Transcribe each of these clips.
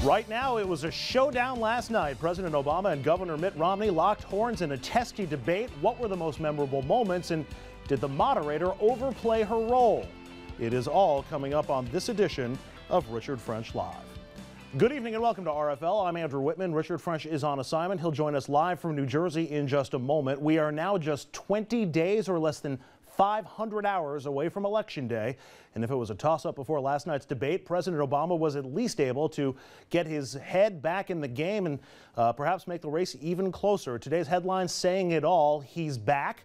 Right now, it was a showdown last night. President Obama and Governor Mitt Romney locked horns in a testy debate. What were the most memorable moments, and did the moderator overplay her role? It is all coming up on this edition of Richard French Live. Good evening and welcome to RFL. I'm Andrew Whitman. Richard French is on assignment. He'll join us live from New Jersey in just a moment. We are now just 20 days or less than 500 hours away from Election Day. And if it was a toss-up before last night's debate, President Obama was at least able to get his head back in the game and perhaps make the race even closer. Today's headlines saying it all. He's back.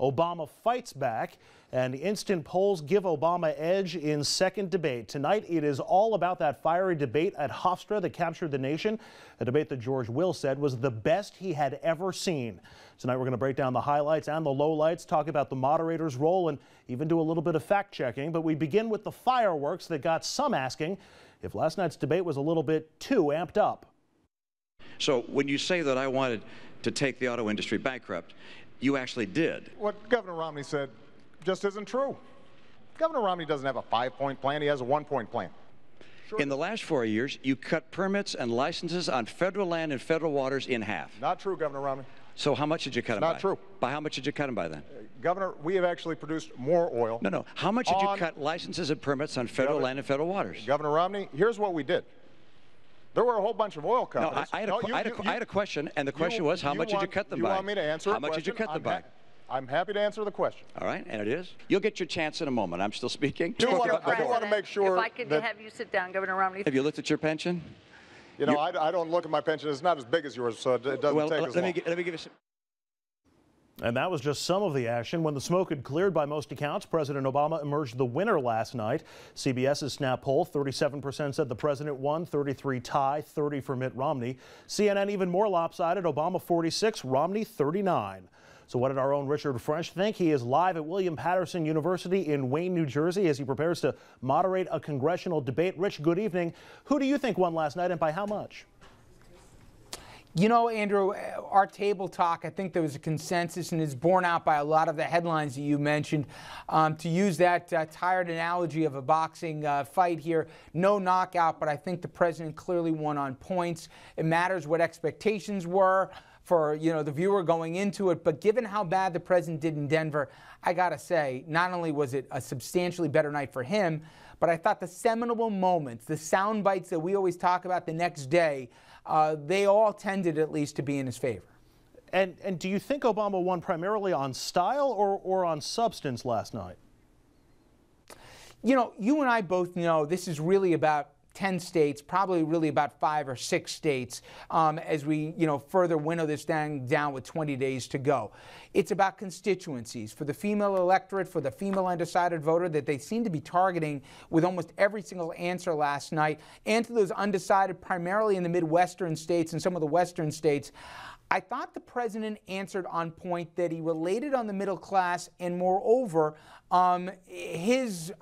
Obama fights back, and instant polls give Obama edge in second debate. Tonight, it is all about that fiery debate at Hofstra that captured the nation, a debate that George Will said was the best he had ever seen. Tonight, we're going to break down the highlights and the lowlights, talk about the moderator's role, and even do a little bit of fact-checking. But we begin with the fireworks that got some asking if last night's debate was a little bit too amped up. So when you say that I wanted to take the auto industry bankrupt, you actually did. What Governor Romney said just isn't true. Governor Romney doesn't have a 5-point plan. He has a 1-point plan. Sure. In the last 4 years, you cut permits and licenses on federal land and federal waters in half. Not true, Governor Romney. So how much did you cut them by? Not true. By how much did you cut them by then? Governor, we have actually produced more oil. No. How much did you cut licenses and permits on federal land and federal waters? Governor Romney, here's what we did. There were a whole bunch of oil companies. No, I had a question, and the question was, how much did you cut them by? You want me to answer How much did you cut them by? I'm happy to answer the question. All right, and it is? You'll get your chance in a moment. I'm still speaking. I want to make sure. If I could have you sit down, Governor Romney. Have you looked at your pension? You know, I don't look at my pension. It's not as big as yours, so it doesn't take as long. Let me give you some. And that was just some of the action. When the smoke had cleared by most accounts, President Obama emerged the winner last night. CBS's snap poll, 37% said the president won, 33 tie, 30 for Mitt Romney. CNN even more lopsided, Obama 46, Romney 39. So what did our own Richard French think? He is live at William Patterson University in Wayne, New Jersey, as he prepares to moderate a congressional debate. Rich, good evening. Who do you think won last night and by how much? You know, Andrew, our table talk, I think there was a consensus, and is borne out by a lot of the headlines that you mentioned. To use that tired analogy of a boxing fight here, no knockout, but I think the president clearly won on points. It matters what expectations were for, you know, the viewer going into it, but given how bad the president did in Denver, I gotta say, not only was it a substantially better night for him, but I thought the seminal moments, the sound bites that we always talk about the next day, they all tended at least to be in his favor. And do you think Obama won primarily on style or on substance last night? You know, you and I both know this is really about 10 states, probably really about 5 or 6 states as we, you know, further winnow this thing down with 20 days to go. It's about constituencies for the female electorate, for the female undecided voter that they seem to be targeting with almost every single answer last night, and to those undecided primarily in the Midwestern states and some of the Western states. I thought the president answered on point, that he related on the middle class, and moreover, his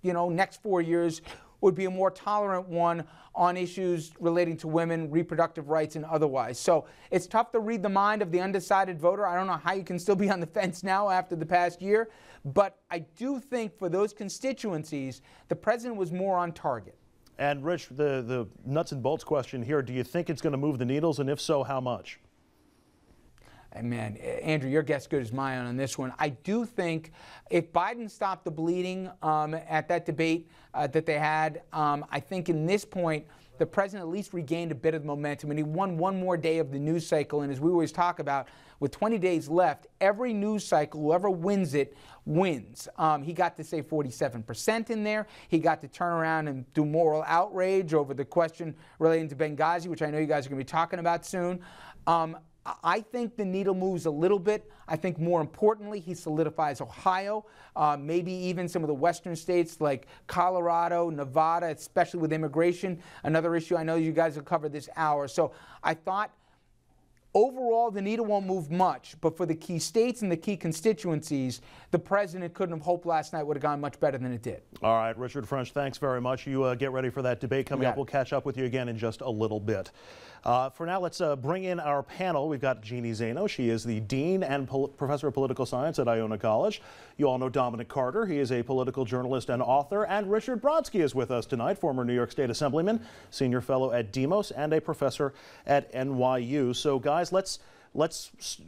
next 4 years would be a more tolerant one on issues relating to women, reproductive rights, and otherwise. So it's tough to read the mind of the undecided voter. I don't know how you can still be on the fence now after the past year, but I do think for those constituencies, the president was more on target. And Rich, the nuts and bolts question here, do you think it's going to move the needles, and if so, how much? And man, Andrew, your guess good as mine on this one. I do think if Biden stopped the bleeding at that debate that they had, I think in this point, the president at least regained a bit of momentum, and he won one more day of the news cycle. And as we always talk about, with 20 days left, every news cycle, whoever wins it, wins. He got to say 47% in there. He got to turn around and do moral outrage over the question relating to Benghazi, which I know you guys are going to be talking about soon. I think the needle moves a little bit. I think more importantly, he solidifies Ohio, maybe even some of the western states like Colorado, Nevada, especially with immigration, another issue I know you guys will cover this hour. So I thought Overall, the needle won't move much, but for the key states and the key constituencies, the president couldn't have hoped last night would have gone much better than it did. All right, Richard French, thanks very much. You get ready for that debate coming up. We'll catch up with you again in just a little bit. For now, let's bring in our panel. We've got Jeanne Zaino. She is the Dean and Professor of Political Science at Iona College. You all know Dominic Carter. He is a political journalist and author. And Richard Brodsky is with us tonight, former New York State Assemblyman, senior fellow at Demos, and a professor at NYU. So, guys, let's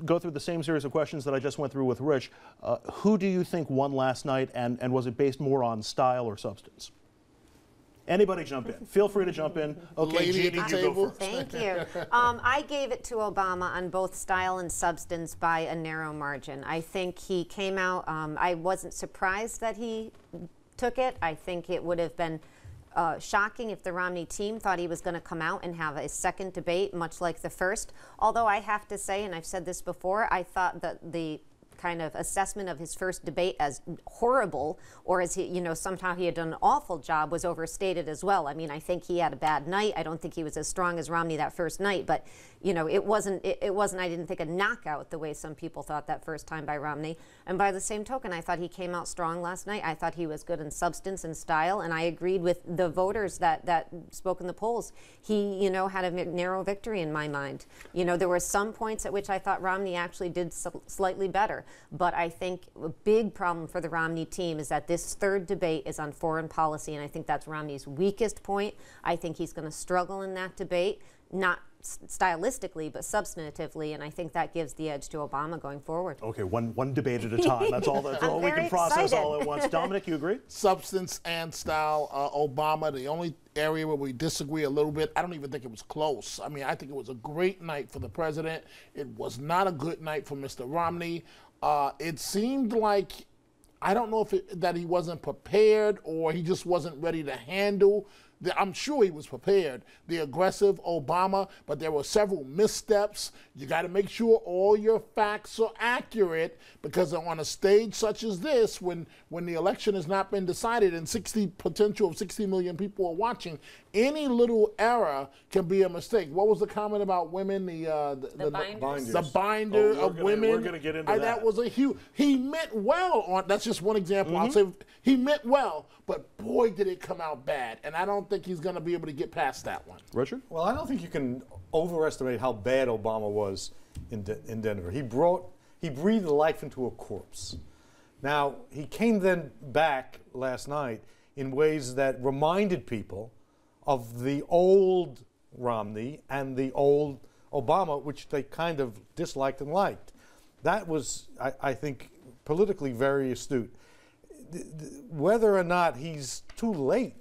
go through the same series of questions that I just went through with Rich. Who do you think won last night, and was it based more on style or substance? Anybody jump in. Feel free to jump in. Okay, Jeanne, you go first. Thank you. I gave it to Obama on both style and substance by a narrow margin. I think he came out, I wasn't surprised that he took it. I think it would have been shocking if the Romney team thought he was going to come out and have a second debate, much like the first. Although I have to say, and I've said this before, I thought that the kind of assessment of his first debate as horrible, or as he, somehow he had done an awful job, was overstated as well. I mean, I think he had a bad night. I don't think he was as strong as Romney that first night, but it wasn't, I didn't think, a knockout the way some people thought that first time by Romney. And by the same token, I thought he came out strong last night. I thought he was good in substance and style, and I agreed with the voters that spoke in the polls. He, had a narrow victory in my mind. There were some points at which I thought Romney actually did slightly better. But I think a big problem for the Romney team is that this third debate is on foreign policy, and I think that's Romney's weakest point. I think he's going to struggle in that debate, not stylistically, but substantively, and I think that gives the edge to Obama going forward. Okay, one debate at a time. That's all we can process all at once. Dominic, you agree? Substance and style, Obama. The only area where we disagree a little bit, I don't even think it was close. I mean, I think it was a great night for the president. It was not a good night for Mr. Romney. It seemed like, I don't know if that he wasn't prepared or he just wasn't ready to handle. I'm sure he was prepared, the aggressive Obama, but there were several missteps. You got to make sure all your facts are accurate, because on a stage such as this, when the election has not been decided and potential of 60 million people are watching, any little error can be a mistake. What was the comment about women? The binders. The binder of women. We're going to get into that. That was a huge. He meant well. That's just one example. I'll say he meant well, but boy, did it come out bad. And I don't think he's going to be able to get past that one. Richard? Well, I don't think you can overestimate how bad Obama was in Denver. He breathed life into a corpse. Now, he came then back last night in ways that reminded people of the old Romney and the old Obama, which they kind of disliked and liked. That was, I think, politically very astute. Whether or not he's too late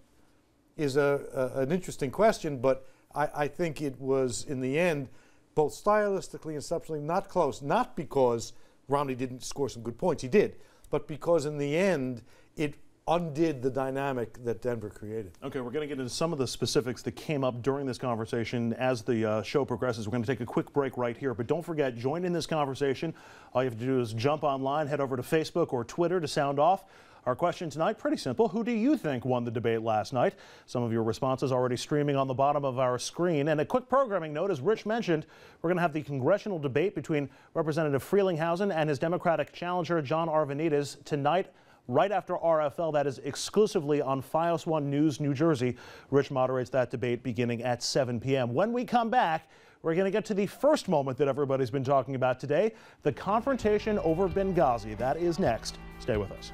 is an interesting question, but I think it was, in the end, both stylistically and substantially not close, not because Romney didn't score some good points, he did, but because in the end it undid the dynamic that Denver created. Okay, we're going to get into some of the specifics that came up during this conversation as the show progresses. We're going to take a quick break right here, but don't forget, join in this conversation. All you have to do is jump online, head over to Facebook or Twitter to sound off. Our question tonight, pretty simple. Who do you think won the debate last night? Some of your responses already streaming on the bottom of our screen. And a quick programming note, as Rich mentioned, we're going to have the congressional debate between Representative Frelinghuysen and his Democratic challenger, John Arvanites, tonight, right after RFL. That is exclusively on Fios 1 News, New Jersey. Rich moderates that debate beginning at 7 p.m. When we come back, we're going to get to the first moment that everybody's been talking about today, the confrontation over Benghazi. That is next. Stay with us.